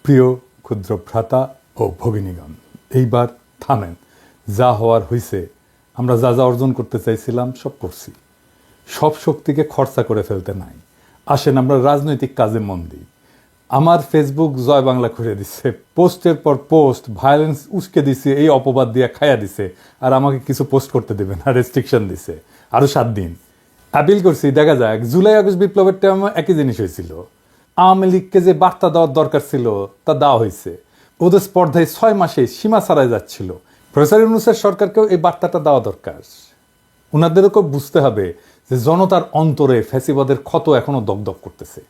প্রিয় ক্ষুদ্র ভ্রাতা ও ভগিনীগণ, এইবার থামেন। যা হওয়ার হয়েছে। আমরা যা যা অর্জন করতে চাইছিলাম সব করছি। সব শক্তিকে খরচা করে ফেলতে নাই। আসেন আমরা রাজনৈতিক কাজে মন দিই। আমার ফেসবুক জয় বাংলা করে দিচ্ছে, পোস্টের পর পোস্ট ভায়োলেন্স উস্কে দিছে, এই অপবাদ দিয়ে খায়া দিছে, আর আমাকে কিছু পোস্ট করতে দেবে না, রেস্ট্রিকশন দিছে আরও 7 দিন। অ্যাপিল করছি, দেখা যাক। জুলাই আগস্ট বিপ্লবের টাইম একই জিনিস হয়েছিল। আওয়ামী লীগকে যে বার্তা দেওয়ার দরকার ছিল তা দেওয়া হয়েছে। ওদের স্পর্ধায় 6 মাসে সীমা ছাড়াই যাচ্ছিল। প্রফেসর ইউনূসের সরকারকেও এই বার্তাটা দেওয়া দরকার। ওনাদেরকেও বুঝতে হবে যে জনতার অন্তরে ফ্যাসিবাদের ক্ষত এখনো দগদগ করতেছে।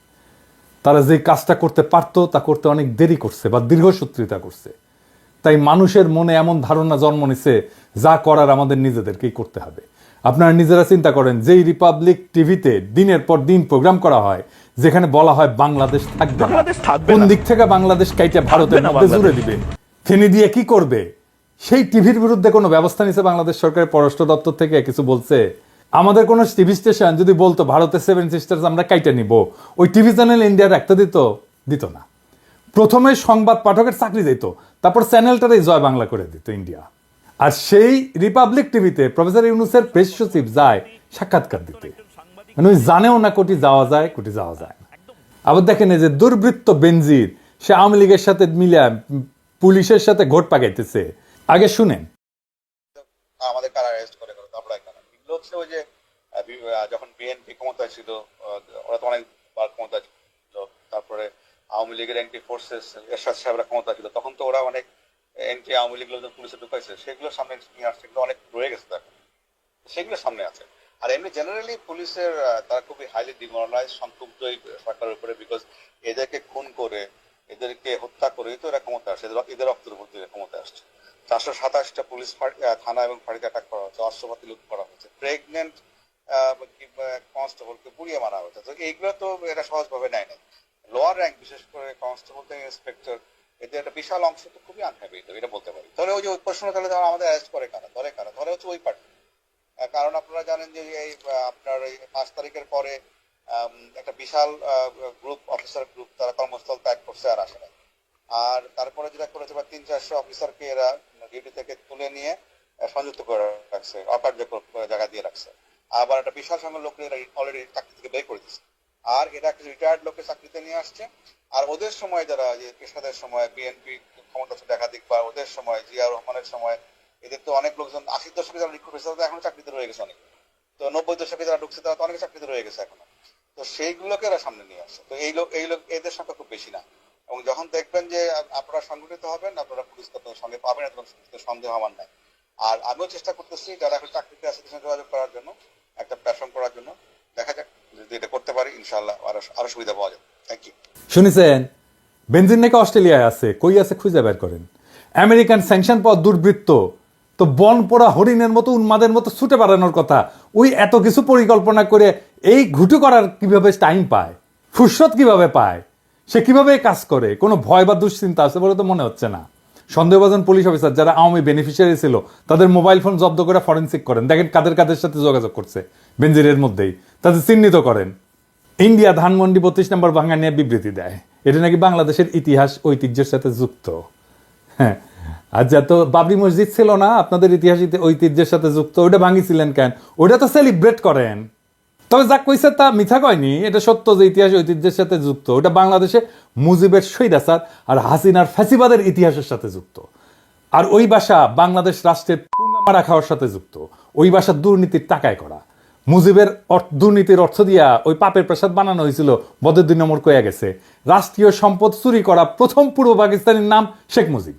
তারা যে কাজটা করতে পারতো তা করতে অনেক দেরি করছে বা দীর্ঘসূত্রিতা করছে। তাই মানুষের মনে এমন ধারণা জন্ম নিছে, যা করার আমাদের নিজেদেরকেই করতে হবে। আপনারা নিজেরা চিন্তা করেন, যেই রিপাবলিক টিভিতে দিনের পর দিন প্রোগ্রাম করা হয়, যেখানে বলা হয় বাংলাদেশ থাকবে না, কোন দিক থেকে বাংলাদেশ কাইটা ভারতের মধ্যে জুড়ে দিবে, ফেনি দিয়ে কি করবে, সেই টিভির বিরুদ্ধে কোনো ব্যবস্থা নিছে বাংলাদেশ সরকারের পররাষ্ট্র দপ্তর থেকে? কিছু বলছে? আমাদের কোনো টিভি স্টেশন যদি বলতো ভারতের 7 সিস্টার্স আমরা কাইটা নিব, ওই টিভি চ্যানেল ইন্ডিয়া রাখতে দিত না। প্রথমে সংবাদ পাঠকের চাকরি দিত, তারপর চ্যানেলটারই জয় বাংলা করে দিত ইন্ডিয়া। আর সেই রিপাবলিক টিভিতে প্রফেসর ইউনূসের প্রেস সচিব যায় সাক্ষাৎকার দিতে, মানে ওই জানেও না কোটি যাওয়া যায় কোটি যাওয়া যায় না। আবার দেখেন, এই যে দুর্বৃত্ত বেনজির, সে আওয়ামী লীগের সাথে মিলে পুলিশের সাথে ঘোট পাকাইতেছে। আগে শুনেন। আমাদের কারা অ্যারেস্ট করে আমরা কেন? এগুলো হচ্ছে ওই যে যখন বিএনপি ক্ষমতায় ছিল, ওরা তো অনেকবার ক্ষমতা ছিল, তারপরে আওয়ামী লীগের এন্টি ফোর্সেস এরশাদ সাহেবরা ক্ষমতা ছিল, তখন তো ওরা অনেক এন্টি আওয়ামী লীগ লোকজন পুলিশে ঢুকাইছে, সেগুলো সামনে নিয়ে আসছে, এগুলো অনেক রয়ে গেছে, এখন সেগুলো সামনে আছে। আর এমনি জেনারেলি পুলিশের তারা খুবই হাইলি ডিমোরালাইজ, সন্তুষ্ট এই সরকারের উপরে, বিকজ এদেরকে খুন করে, এদেরকে হত্যা করে তো এরা ক্ষমতা আসছে, এদের রক্তের উপর দিয়ে ক্ষমতা আসছে। 427টা পুলিশ থানা এবং ফাঁড়িতে অ্যাটাক করা হচ্ছে, অস্ত্রপাতি লুট করা হচ্ছে, প্রেগনেন্ট কনস্টেবলকে পুড়িয়ে মারা হচ্ছে। তো এইগুলো তো এরা সহজভাবে নেয় না। লোয়ার র্যাঙ্ক, বিশেষ করে কনস্টেবল থেকে ইন্সপেক্টর, এদের একটা বিশাল অংশ তো খুবই আনহ্যাপি, এটা বলতে পারি। তাহলে ওই যে ওই প্রশ্ন, তাহলে আমাদের অ্যারেস্ট করে কারা, ধরে হচ্ছে ওই পার্টি। কারণ আপনারা জানেন যে এই আপনার এই 5 তারিখের পরে একটা বিশাল গ্রুপ, অফিসার গ্রুপ, তারা কর্মস্থল ত্যাগ করছে আর আসে না। আর তারপরে যেটা করেছে, 300-400 অফিসারকে এরা ডিউটি থেকে তুলে নিয়ে সংযুক্ত করে রাখছে, অকার্যকর জায়গা দিয়ে রাখছে। আবার একটা বিশাল সংখ্যক লোক এরা অলরেডি চাকরি থেকে বের করে দিচ্ছে। আর এরা একটা রিটায়ার্ড লোককে চাকরিতে নিয়ে আসছে। আর ওদের সময় যারা যে পেশাদের সময় বিএনপি ক্ষমতা ছিল একাধিক, বা ওদের সময় জিয়া রহমানের সময়, এদের তো অনেক লোকজন 80 দশকে যারা রিক্রুট হয়েছে তারা এখনো চাকরিতে রয়ে গেছে অনেক। তো 90 দশকে যারা ঢুকছে তারা তো অনেক চাকরিতে রয়ে গেছে এখনো। তো সেইগুলোকে এরা সামনে নিয়ে আসছে। তো এই লোক এদের সংখ্যা খুব বেশি না। এবং যখন দেখবেন যে আপনারা সংগঠিত হবেন, আপনারা পুলিশ সঙ্গে পাবেন, এরকম সন্দেহ আমার নাই। আর আমিও চেষ্টা করতেছি যারা এখন চাকরিতে আছে তাদের সঙ্গে যোগাযোগ করার জন্য, একটা প্ল্যাটফর্ম করার জন্য। দেখা যাক, যদি এটা করতে পারি ইনশাআল্লাহ আরো সুবিধা পাওয়া যাবে। Thank you. শুনেছেন, বেনজির নাকি অস্ট্রেলিয়ায় আছে, কই আছে খুঁজে বের করেন। আমেরিকান স্যাংশন পাওয়া দুর্বৃত্ত তো বন পোড়া হরিণের মতো উন্মাদের মতো ছুটে বেড়ানোর কথা। ওই এত কিছু পরিকল্পনা করে এই ঘুটু করার কিভাবে টাইম পায়, ফুরসত কিভাবে পায়, সে কিভাবে কাজ করে? কোনো ভয় বা দুশ্চিন্তা আছে বলে তো মনে হচ্ছে না। সন্দেহভাজন পুলিশ অফিসার যারা আওয়ামী বেনিফিশিয়ারি ছিল, তাদের মোবাইল ফোন জব্দ করে ফরেন্সিক করেন, দেখেন কাদের সাথে যোগাযোগ করছে বেনজিরের মধ্যেই, তাদের চিহ্নিত করেন। ইন্ডিয়া ধানমন্ডি 32 নম্বর ভাঙা নিয়ে বিবৃতি দেয়, এটা নাকি বাংলাদেশের ইতিহাস ঐতিহ্যের সাথে যুক্ত। হ্যাঁ, আর যা তো বাবরি মসজিদ ছিল না আপনাদের ইতিহাস ঐতিহ্যের সাথে যুক্ত, ওটা ভাঙিছিলেন কেন? ওটা তো সেলিব্রেট করেন। তবে যা কইছে তা মিথ্যা কয়নি, এটা সত্য যে ইতিহাস ঐতিহ্যের সাথে যুক্ত। ওটা বাংলাদেশে মুজিবের স্বৈরাচার আর হাসিনার ফ্যাসিবাদের ইতিহাসের সাথে যুক্ত। আর ওই ভাষা বাংলাদেশ রাষ্ট্রের পুঙ্গা মারা খাওয়ার সাথে যুক্ত। ওই ভাষা দুর্নীতির টাকায় করা। মুজিবের দুর্নীতির অর্থ দিয়া ওই পাপের প্রসাদ বানানো হয়েছিল, বদের 2 নম্বর কয়ে গেছে। রাষ্ট্রীয় সম্পদ চুরি করা প্রথম পূর্ব পাকিস্তানের নাম শেখ মুজিব।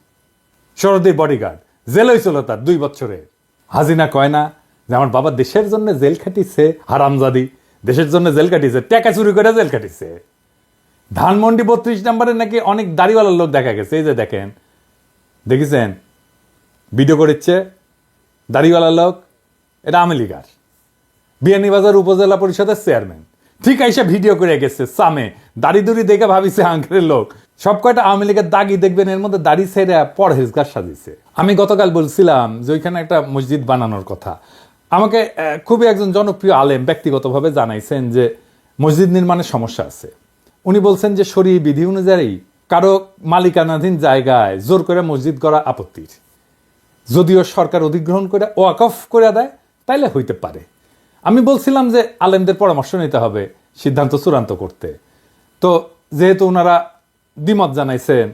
শরদের বডিগার্ড, জেল হয়েছিল তার 2 বছরে। হাসিনা কয় না যে আমার বাবা দেশের জন্য জেল খাটিছে, হারামজাদি দেশের জন্য জেল কাটিছে, টাকা চুরি করে জেল কাটিছে। ধানমন্ডি 32 নম্বরে নাকি অনেক দাড়িওয়ালার লোক দেখা গেছে। এই যে দেখেন, দেখেছেন ভিডিও করেছে দাড়িওয়ালার লোক, এটা আওয়ামী লীগার বিয়ানীবাজার উপজেলা পরিষদের চেয়ারম্যান। ঠিক আইসা ভিডিও করে গেছে সামে, দাড়ি দুড়ি দেখে ভাবিছে আঙ্কেলের লোক। সব কয়টা আওয়ামী লীগের দাগি দেখবেন, এর মধ্যে দাড়ি ছেড়ে পরহেজগার সাজিছে। আমি গতকাল বলছিলাম যে ওইখানে একটা মসজিদ বানানোর কথা। আমাকে খুবই একজন জনপ্রিয় আলেম ব্যক্তিগতভাবে জানাইছেন যে মসজিদ নির্মাণের সমস্যা আছে। উনি বলছেন যে শরীয়ী বিধি অনুযায়ী কারো মালিকানাধীন জায়গায় জোর করে মসজিদ করা আপত্তির, যদিও সরকার অধিগ্রহণ করে ওয়াকফ করে দেয় তাইলে হইতে পারে। আমি বলছিলাম যে আলেমদের পরামর্শ নিতে হবে সিদ্ধান্ত চূড়ান্ত করতে। তো যেহেতু ওনারা দ্বিমত জানাইছেন,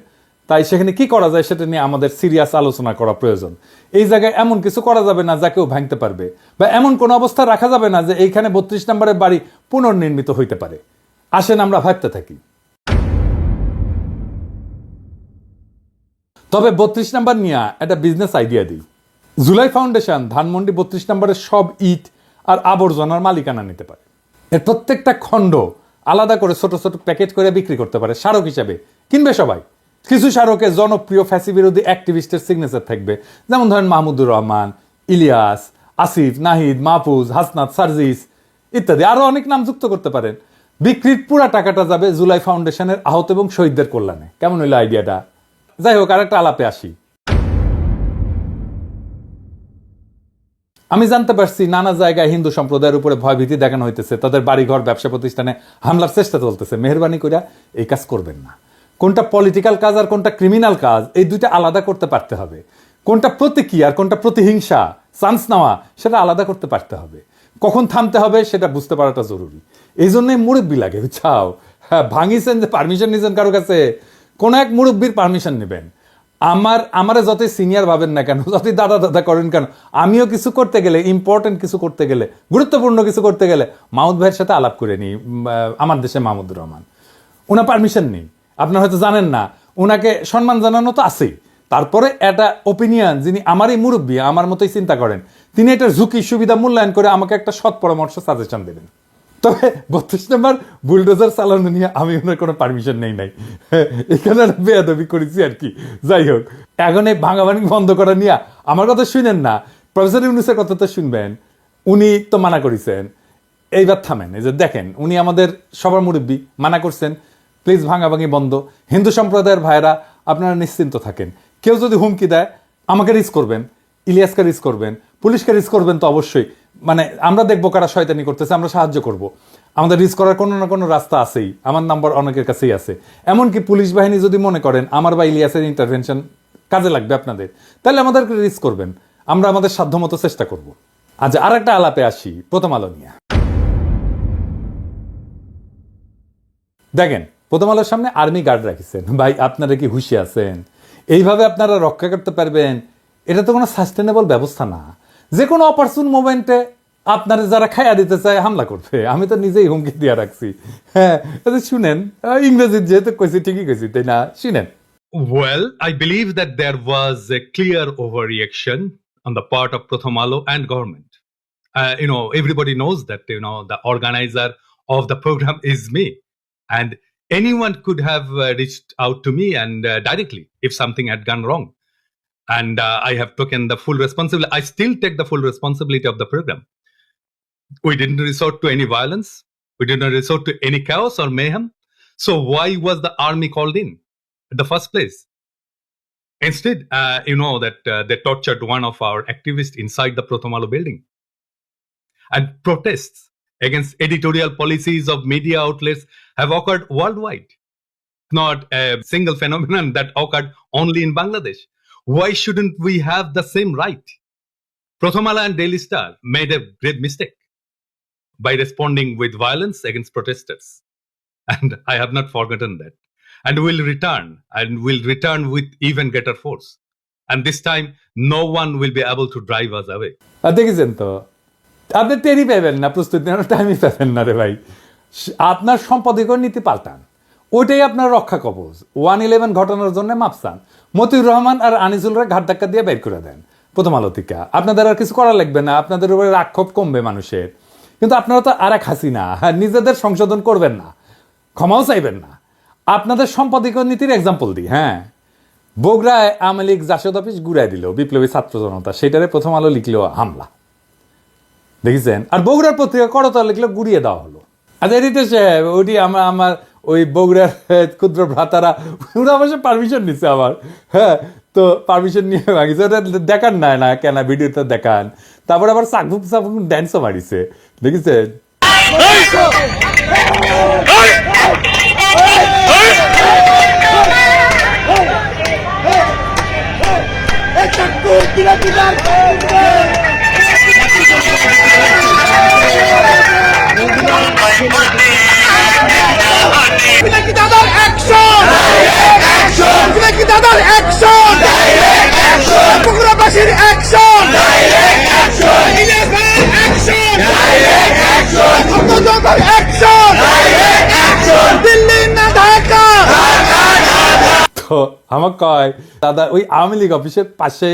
তাই সেখানে কি করা যায় সেটা নিয়ে আমাদের সিরিয়াস আলোচনা করা প্রয়োজন। এই জায়গায় এমন কিছু করা যাবে না যা কেউ ভাঙতে পারবে, বা এমন কোনো অবস্থা রাখা যাবে না যে এইখানে 32 নম্বরের বাড়ি পুনর্নির্মিত হইতে পারে। আসেন আমরা ভাবতে থাকি। তবে 32 নম্বর নিয়ে একটা বিজনেস আইডিয়া দিই। জুলাই ফাউন্ডেশন ধানমন্ডি 32 নম্বরের সব ইট আর আবর্জনার মালিকানা নিতে পারে। এর প্রত্যেকটা খণ্ড আলাদা করে ছোট ছোট প্যাকেট করে বিক্রি করতে পারে, স্মারক হিসেবে কিনবে সবাই। কিছু স্মারকে জনপ্রিয় ফ্যাসি বিরোধী অ্যাক্টিভিস্টের সিগনেচার থাকবে, যেমন ধরেন মাহমুদুর রহমান, ইলিয়াস, আসিফ, নাহিদ, মাহফুজ, হাসনাত, সার্জিস ইত্যাদি, আরো অনেক নাম যুক্ত করতে পারেন। বিক্রির পুরা টাকাটা যাবে জুলাই ফাউন্ডেশনের আহত এবং শহীদদের কল্যাণে। কেমন হইলো আইডিয়াটা? যাই হোক, আরেকটা আলাপে আসি। আমি জানতে পারছি নানা জায়গায় হিন্দু সম্প্রদায়ের উপরে ভয়ভীতি দেখানো হইতেছে, তাদের বাড়িঘর, ব্যবসা প্রতিষ্ঠানে হামলার চেষ্টা চলতেছে। মেহরবানি করে এই কাজ করবেন না। কোনটা পলিটিক্যাল কাজ আর কোনটা ক্রিমিনাল কাজ, এই দুইটা আলাদা করতে পারতে হবে। কোনটা প্রতীকী আর কোনটা প্রতিহিংসা, চান্স নেওয়া, সেটা আলাদা করতে পারতে হবে। কখন থামতে হবে সেটা বুঝতে পারাটা জরুরি। এই জন্যই মুরব্বী লাগে, বুঝছাও। হ্যাঁ, ভাঙিছেন যে পারমিশন নিয়েছেন কারো কাছে, কোন এক মুরব্বীর পারমিশন নেবেন। আমারে যতই সিনিয়র ভাবেন না কেন, যতই দাদা দাদা করেন কেন, আমিও কিছু করতে গেলে, ইম্পর্টেন্ট কিছু করতে গেলে, গুরুত্বপূর্ণ কিছু করতে গেলে মাহমুদ ভাইয়ের সাথে আলাপ করে নিই। আমার দেশে মাহমুদুর রহমান, ওনার পারমিশন নেই। আপনার হয়তো জানেন না, ওনাকে সম্মান জানানো তো আছেই। তারপরে একটা ওপিনিয়ন, যিনি আমারই মুরব্বী, আমার মতোই চিন্তা করেন, তিনি এটার ঝুঁকি সুবিধা মূল্যায়ন করে আমাকে একটা সৎ পরামর্শ, সাজেশন দেবেন। তবে 32 নম্বর বুলডোজার চালানো নিয়ে আমি ওনার কোনো পারমিশন নেই নাই, এখানে বেয়াদবি করেছি আর কি। যাই হোক, এখন এই ভাঙাভাঙি বন্ধ করা নিয়ে আমার কথা শুনেন না, প্রফেসর ইউনূসের কথা তো শুনবেন। উনি তো মানা করেছেন, এইবার থামেন। এই যে দেখেন, উনি আমাদের সবার মুরব্বী, মানা করছেন প্লিজ ভাঙাভাঙি বন্ধ। হিন্দু সম্প্রদায়ের ভাইরা আপনারা নিশ্চিন্ত থাকেন, কেউ যদি হুমকি দেয় আমাকে রিস্ক করবেন, ইলিয়াসকে রিস্ক করবেন, পুলিশকে রিস্ক করবেন তো অবশ্যই। মানে আমরা দেখবো কারা শয়তানি করতেছে, আমরা সাহায্য করব। আমাদের রিস্ক করার কোনো না কোনো রাস্তা আছেই, আমার নাম্বার অনেকের কাছেই আছে। এমনকি পুলিশ বাহিনী যদি মনে করেন আমার বা ইলিয়াসের ইন্টারভেনশন কাজে লাগবে আপনাদের, তাহলে আমাদেরকে রিস্ক করবেন, আমরা আমাদের সাধ্যমতো চেষ্টা করব। আচ্ছা, আর একটা আলাপে আসি প্রথম আলো নিয়ে। দেখেন, প্রথম আলোর সামনে আর্মি গার্ড রাখিছেন। ভাই, আপনারা কি হুঁশি আছেন? এইভাবে আপনারা রক্ষা করতে পারবেন? এটা তো কোনো সাস্টেনেবল ব্যবস্থা না। যে কোনো অপারচুন মোমেন্টে আপনারা যারা খাইয়া দিতে চায় হামলা করবে। আমি তো নিজেই হুমকি দিয়ে রাখছি। হ্যাঁ, শুনেন, ইংরেজি যেহেতু কইছি ঠিকই কইছি, তাই না? শুনেন। Well, I believe that there was a clear overreaction on the part of Pratham Alo and government. Everybody knows that, the organizer of the program is me. And anyone could have reached out to me and directly if something had gone wrong. And I have taken the full responsibility. I still take the full responsibility of the program. We didn't resort to any violence. We did not resort to any chaos or mayhem. So why was the army called in the first place? Instead, they tortured one of our activists inside the Pratham Alo building. And protests against editorial policies of media outlets have occurred worldwide. Not a single phenomenon that occurred only in Bangladesh. Why shouldn't we have the same right? Pratham Alo and Daily Star made a great mistake by responding with violence against protesters. And I have not forgotten that. And will return with even greater force. And this time, no one will be able to drive us away. দেখেছেন তো, আপনি টেরই পাবেন না, প্রস্তুতি নেওয়ার টাইমই পাবেন না রে ভাই। আপনার সম্পাদকীয় নীতি পাল্টান, ওইটাই আপনার রক্ষা কবচ। 1/11 ঘটনার জন্য মাপসান মতিউর রহমান আর আনিসুলরা ঘাট ধাক্কা দিয়ে বের করে দেন প্রথম আলো থেকে। আপনাদের আর কিছু করা লাগবে না, আপনাদের উপরে রাক্ষোভ কমবে মানুষের। কিন্তু আপনারা তো আর এক হাসিনা, নিজেদের সংশোধন করবেন না, ক্ষমাও চাইবেন না। আপনাদের সম্পাদকীয় নীতির এক্সাম্পল দিই। হ্যাঁ, বগুড়ায় আওয়ামী লীগ জাসদ অফিস গুড়াই দিল বিপ্লবী ছাত্র জনতা, সেটারে প্রথম আলো লিখলো হামলা, দেখেছেন? আর বগুড়ার পত্রিকা করতলা লিখলো গুড়িয়ে দেওয়া হলো। আচ্ছা, এডিটর সাহেব, ওইটি আমার ওই বগুড়ার ক্ষুদ্র ভ্রাতারা, ওরা অবশ্য পারমিশন নিচ্ছে আমার। হ্যাঁ, তো পারমিশন নিয়ে ভাঙিছে, ওটা দেখান না কেন, ভিডিওতে দেখান। তারপর আবার চাকফুক ড্যান্সও মারিছে, দেখেছেন? তো আমার কয় দাদা ওই আওয়ামী লীগ অফিসের পাশে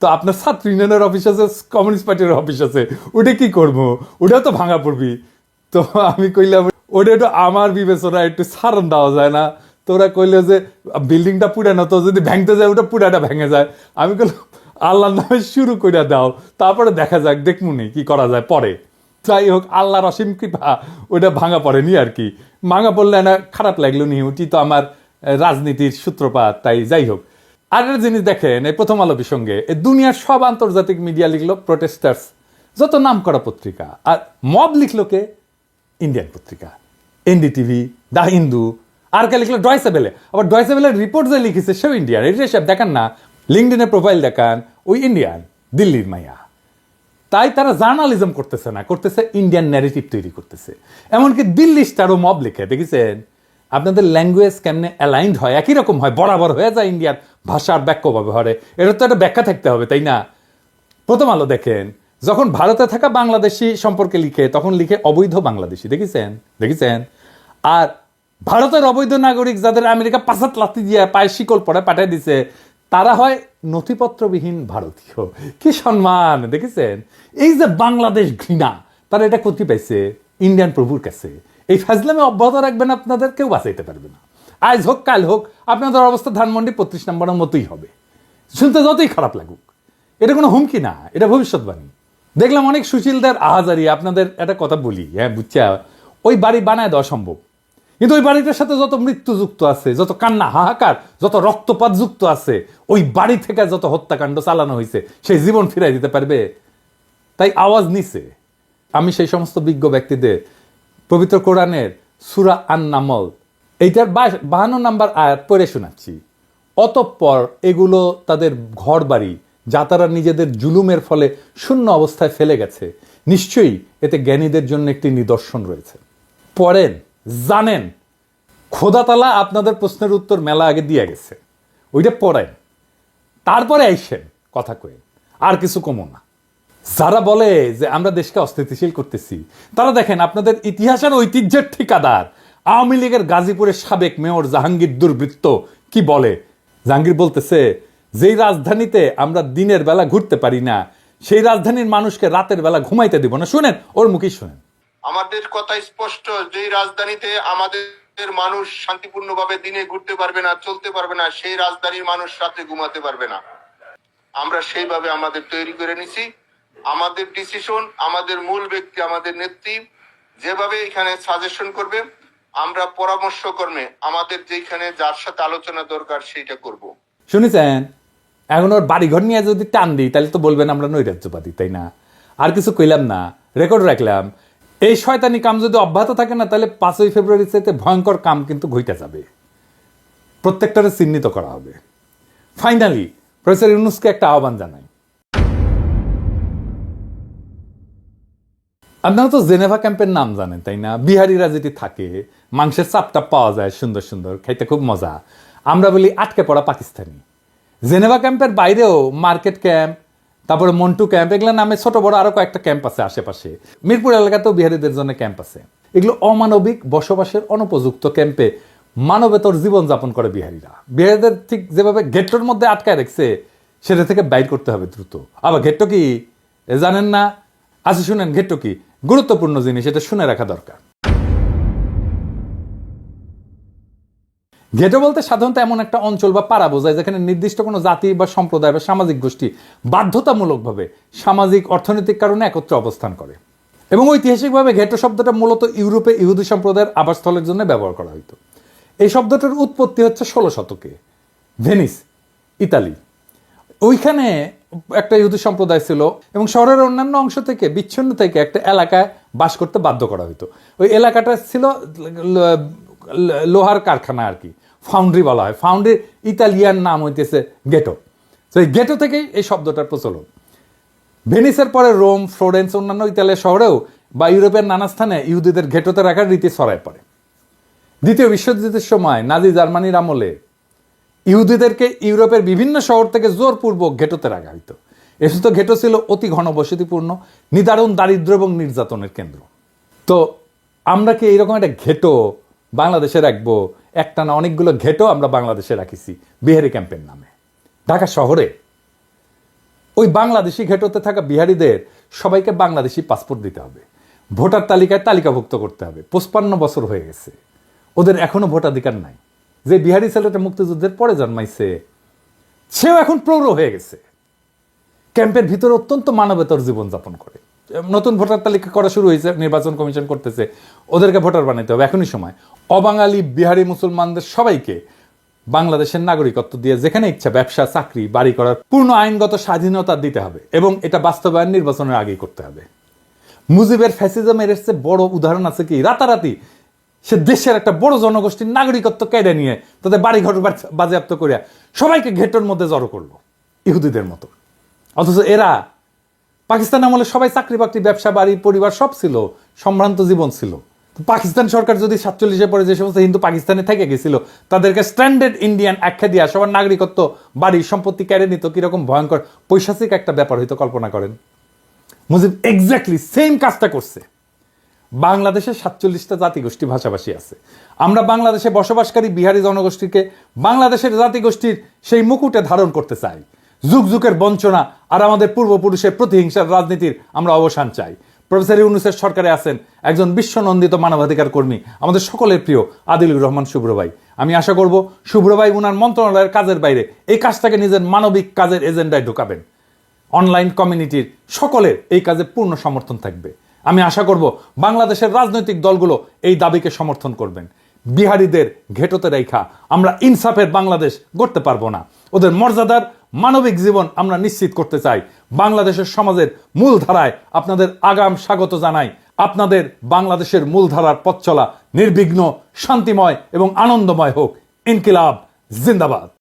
তো আপনার ছাত্র ইউনিয়নের অফিস আছে, কমিউনিস্ট পার্টির অফিস আছে, ওটা কি করবো, ওটাও তো ভাঙা পড়বি। তো আমি কইলাম ওটা একটু আমার বিবেচনা একটু ছাড়ন দেওয়া যায় না। তোরা কইলে যে বিল্ডিংটা পুরানো, তো যদি ভেঙতে যায় ওটা পুরাটা ভেঙে যায়। আমি কইলাম আল্লাহর নামে শুরু করে দাও, তারপরে দেখা যাক, দেখমুনি কি করা যায় পরে। যাই হোক, আল্লাহর অসীম কৃপা ওটা ভাঙা পড়েনি আর কি। ভাঙা পড়লে না খারাপ লাগলো নি, ওটি তো আমার রাজনীতির সূত্রপাত। তাই যাই হোক, আর একটা জিনিস দেখেন, এই প্রথম আলো প্রসঙ্গে এই দুনিয়ার সব আন্তর্জাতিক মিডিয়া লিখলো প্রোটেস্টার্স, যত নাম করা পত্রিকা, আর মব লিখলো কে? ইন্ডিয়ান পত্রিকা, এনডিটিভি, দ্য হিন্দু, আর কে লিখলো ডয়েচে ভেলে। আবার ডয়েচে ভেলের রিপোর্ট যে লিখেছে সেও ইন্ডিয়ান। এটা সব দেখান না, লিঙ্কডিনের প্রোফাইল দেখান, ওই ইন্ডিয়ান, দিল্লির মাইয়া। তাই তারা জার্নালিজম করতেছে না, করতেছে ইন্ডিয়ান ন্যারেটিভ তৈরি করতেছে। এমনকি দিল্লি স্টারও মব লিখে, দেখেছেন? আপনাদের ল্যাঙ্গুয়েজ কেমনে অ্যালাইন্ড হয়, একই রকম হয়, বরাবর হয়ে যায় ইন্ডিয়ার ভাষার বাক্য ব্যবহারে। এটা তো একটা ব্যাখ্যা থাকতে হবে, তাই না? প্রথম আলো দেখেন, যখন ভারতে থাকা বাংলাদেশি সম্পর্কে লিখে তখন লিখে অবৈধ বাংলাদেশি, দেখেছেন? আর ভারতের অবৈধ নাগরিক যাদের আমেরিকা পাঁচাত লাথি দিয়ে পায়ে শিকল পরে পাঠিয়ে দিছে, তারা হয় নথিপত্রবিহীন ভারতীয়। কি সম্মান, দেখেছেন? এই যে বাংলাদেশ ঘৃণা, তারা এটা করতে পাইছে ইন্ডিয়ান প্রভুর কাছে। এই ফাজলামে অব্যাহত রাখবেন, আপনাদের কেউ বাঁচাইতে পারবে না। আজ হোক কাল হোক আপনাদের অবস্থা ধানমন্ডি 35 নম্বরের মতোই হবে, শুনতে যতই খারাপ লাগুক। এটা কোনো হুমকি না, এটা ভবিষ্যৎবাণী। দেখলাম অনেক সুশীলদের আহাজারি। আপনাদের একটা কথা বলি, হ্যাঁ বুঝছা, ওই বাড়ি বানায় দেওয়া সম্ভব, কিন্তু ওই বাড়িটার সাথে যত মৃত্যু যুক্ত আছে, যত কান্না হাহাকার, যত রক্তপাত যুক্ত আছে, ওই বাড়ি থেকে যত হত্যাকাণ্ড চালানো হয়েছে, সেই জীবন ফিরাই দিতে পারবে? তাই আওয়াজ নিছে। আমি সেই সমস্ত বিজ্ঞ ব্যক্তিদের পবিত্র কোরআনের সূরা আন-নামল এইটার 52 নম্বর আয়াত পড়ে শোনাচ্ছি। অতঃপর এগুলো তাদের ঘর বাড়ি যা তারা নিজেদের জুলুমের ফলে শূন্য অবস্থায় ফেলে গেছে, নিশ্চয়ই এতে জ্ঞানীদের জন্য একটি নিদর্শন রয়েছে। পড়েন, জানেন, খোদা তাআলা আপনাদের প্রশ্নের উত্তর মেলা আগে দিয়ে গেছে, ওইটা পড়েন, তারপরে আইসেন কথা কয়ে, আর কিছু কমো না। যারা বলে যে আমরা দেশকে অস্থিতিশীল করতেছি, তারা দেখেন আপনাদের ইতিহাসের ঐতিহ্যের ঠিকাদার আওয়ামী লীগের গাজীপুরের সাবেক মেয়র জাহাঙ্গীর দুর্বৃত্ত কি বলে। জাহাঙ্গীর বলতেছে, যেই রাজধানীতে আমরা দিনের বেলা ঘুরতে পারি না, সেই রাজধানীর মানুষকে রাতের বেলা ঘুমাইতে দিব না। শুনেন, ওর মুখেই শুনেন। আমাদের কথা স্পষ্ট, যেই রাজধানীতে আমাদের মানুষ শান্তিপূর্ণভাবে দিনে ঘুরতে পারবে না, চলতে পারবে না, সেই রাজধানীর মানুষ রাতে ঘুমাতে পারবে না। আমরা সেইভাবে আমাদের তৈরি করে নিছি। আমাদের ডিসিশন, আমাদের মূল ব্যক্তি, আমাদের নেত্রী যেভাবে এখানে সাজেশন করবে, আমরা পরামর্শ কর্মে আমাদের যেখানে যার সাথে আলোচনা দরকার সেইটা করব। শুনেছেন? এখন ওর বাড়িঘর নিয়ে যদি টান দিই তাহলে তো বলবেন আমরা নৈরাজ্যবাদী, তাই না? আর কিছু কইলাম না, রেকর্ড রাখলাম। এই শয়তানি কাম যদি অব্যাহত থাকে না, তাহলে 5ই ফেব্রুয়ারি চাইতে ভয়ঙ্কর কাম কিন্তু ঘইটা যাবে, প্রত্যেকটারে চিহ্নিত করা হবে। ফাইনালি প্রফেসর ইউনূসকে একটা আহ্বান জানাই। আপনারা তো জেনেভা ক্যাম্পের নাম জানেন, তাই না? বিহারিরা যেটি থাকে, মাংসের চাপটা পাওয়া যায় সুন্দর সুন্দর, খাইতে খুব মজা। আমরা বলি আটকে পড়া পাকিস্তানি। জেনেভা ক্যাম্পের বাইরেও মার্কেট ক্যাম্প, তারপরে মন্টু ক্যাম্প, এগুলো নামে ছোট বড় আরো কয়েকটা ক্যাম্প আছে আশেপাশে। মিরপুর এলাকাতেও বিহারিদের জন্য ক্যাম্প আছে। এগুলো অমানবিক বসবাসের অনুপযুক্ত ক্যাম্পে মানবেতর জীবনযাপন করে বিহারিরা। বিহারিদের ঠিক যেভাবে গেট্টোর মধ্যে আটকায় রাখছে, সেটা থেকে বাইর করতে হবে দ্রুত। আবার গেট্টো কি জানেন না? আচ্ছা শুনেন, গেট্টো কি গুরুত্বপূর্ণ জিনিস, এটা শুনে রাখা দরকার। গেটো বলতে সাধারণত এমন একটা অঞ্চল বা পাড়া বোঝায় যেখানে নির্দিষ্ট কোনো জাতি বা সম্প্রদায় বা সামাজিক গোষ্ঠী বাধ্যতামূলকভাবে সামাজিক অর্থনৈতিক কারণে একত্রে অবস্থান করে। এবং ঐতিহাসিকভাবে গেটো শব্দটা মূলত ইউরোপে ইহুদি সম্প্রদায়ের আবাসস্থলের জন্য ব্যবহার করা হতো। এই শব্দটার উৎপত্তি হচ্ছে 16 শতকে ভেনিস, ইতালি। ওইখানে একটা ইহুদি সম্প্রদায় ছিল এবং শহরের অন্যান্য অংশ থেকে বিচ্ছিন্ন থেকে একটা এলাকায় বাস করতে বাধ্য করা হতো। ওই এলাকাটা ছিল লোহার কারখানা আর কি, ফাউন্ড্রি বলা হয়। ফাউন্ড্রির ইতালিয়ান নাম হইতেছে গেটো। তো এই গেটো থেকেই এই শব্দটার প্রচলন। ভেনিসের পরে রোম, ফ্লোরেন্স, অন্যান্য ইতালিয়ার শহরেও বা ইউরোপের নানা স্থানে ইহুদিদের গেটোতে রাখার রীতি ছড়ায় পড়ে। দ্বিতীয় বিশ্বযুদ্ধের সময় নাজি জার্মানির আমলে ইহুদিদেরকে ইউরোপের বিভিন্ন শহর থেকে জোরপূর্বক গেটোতে রাখা হইতো। এসব গেটো ছিল অতি ঘনবসতিপূর্ণ, নিদারুণ দারিদ্র এবং নির্যাতনের কেন্দ্র। তো আমরা কি এইরকম একটা ঘেটো বাংলাদেশে রাখবো, একটা না অনেকগুলো ঘেটও আমরা বাংলাদেশে রাখিছি বিহারি ক্যাম্পের নামে। ঢাকা শহরে ওই বাংলাদেশি ঘেটোতে থাকা বিহারিদের সবাইকে বাংলাদেশি পাসপোর্ট দিতে হবে, ভোটার তালিকায় তালিকাভুক্ত করতে হবে। 55 বছর হয়ে গেছে, ওদের এখনো ভোটাধিকার নাই। যে বিহারি ছেলেটা মুক্তিযুদ্ধের পরে জন্মাইছে সেও এখন প্রৌঢ় হয়ে গেছে, ক্যাম্পের ভিতরে অত্যন্ত মানবেতর জীবনযাপন করে। নতুন ভোটার তালিকা করা শুরু হয়েছে, নির্বাচন কমিশন করতেছে, ওদেরকে ভোটার বানাইতে হবে এখনই সময়। অবাঙালি বিহারি মুসলমানদের সবাইকে বাংলাদেশের নাগরিকত্ব দিয়ে যেখানে ইচ্ছা ব্যবসা চাকরি বাড়ি করার পূর্ণ আইনগত স্বাধীনতা দিতে হবে এবং এটা বাস্তবায়ন নির্বাচনের আগেই করতে হবে। মুজিবের ফ্যাসিজমের এর চেয়ে বড় উদাহরণ আছে কি? রাতারাতি সে দেশের একটা বড় জনগোষ্ঠীর নাগরিকত্ব কেড়ে নিয়ে তাদের বাড়িঘর বাজেয়াপ্ত করিয়া সবাইকে ঘেটর মধ্যে জড়ো করলো ইহুদিদের মতো। অথচ এরা পাকিস্তান আমলে সবাই চাকরি বাকরি ব্যবসা বাড়ি পরিবার সব ছিল, সম্ভ্রান্ত জীবন ছিল। পাকিস্তান সরকার যদি 47-এ পরে যে সমস্ত হিন্দু পাকিস্তানে থেকে গেছিল তাদেরকে স্ট্যান্ডার্ড ইন্ডিয়ান আখ্যা দিয়া সবার নাগরিকত্ব বাড়ি সম্পত্তি কেড়ে নিত, কিরকম ভয়ঙ্কর পৈশাচিক একটা ব্যাপার হয়তো কল্পনা করেন। মুজিব এক্স্যাক্টলি সেম কাজটা করছে। বাংলাদেশে 47টা জাতিগোষ্ঠী ভাষাভাষী আছে। আমরা বাংলাদেশে বসবাসকারী বিহারি জনগোষ্ঠীকে বাংলাদেশের জাতিগোষ্ঠীর সেই মুকুটে ধারণ করতে চাই। যুগ যুগের বঞ্চনা আর আমাদের পূর্বপুরুষের প্রতিহিংসার রাজনীতির আমরা অবসান চাই। প্রফেসর ইউনূসের সরকারে আছেন একজন বিশ্বনন্দিত মানবাধিকার কর্মী, আমাদের সকলের প্রিয় আদিলুর রহমান শুভ্র ভাই। আমি আশা করব শুভ্র ভাই উনার মন্ত্রণালয়ের কাজের বাইরে এই কাজটাকে নিজের মানবিক কাজের এজেন্ডায় ঢোকাবেন। অনলাইন কমিউনিটির সকলের এই কাজে পূর্ণ সমর্থন থাকবে। আমি আশা করব বাংলাদেশের রাজনৈতিক দলগুলো এই দাবিকে সমর্থন করবেন। বিহারিদের ঘেটোতে রেখা আমরা ইনসাফের বাংলাদেশ গড়তে পারবো না। ওদের মর্যাদার মানবিক জীবন আমরা নিশ্চিত করতে চাই। বাংলাদেশের সমাজের মূল ধারায় আপনাদের আগাম স্বাগত জানাই। আপনাদের বাংলাদেশের মূলধারার পথ চলা নির্বিঘ্ন, শান্তিময় এবং আনন্দময় হোক। ইনকিলাব জিন্দাবাদ।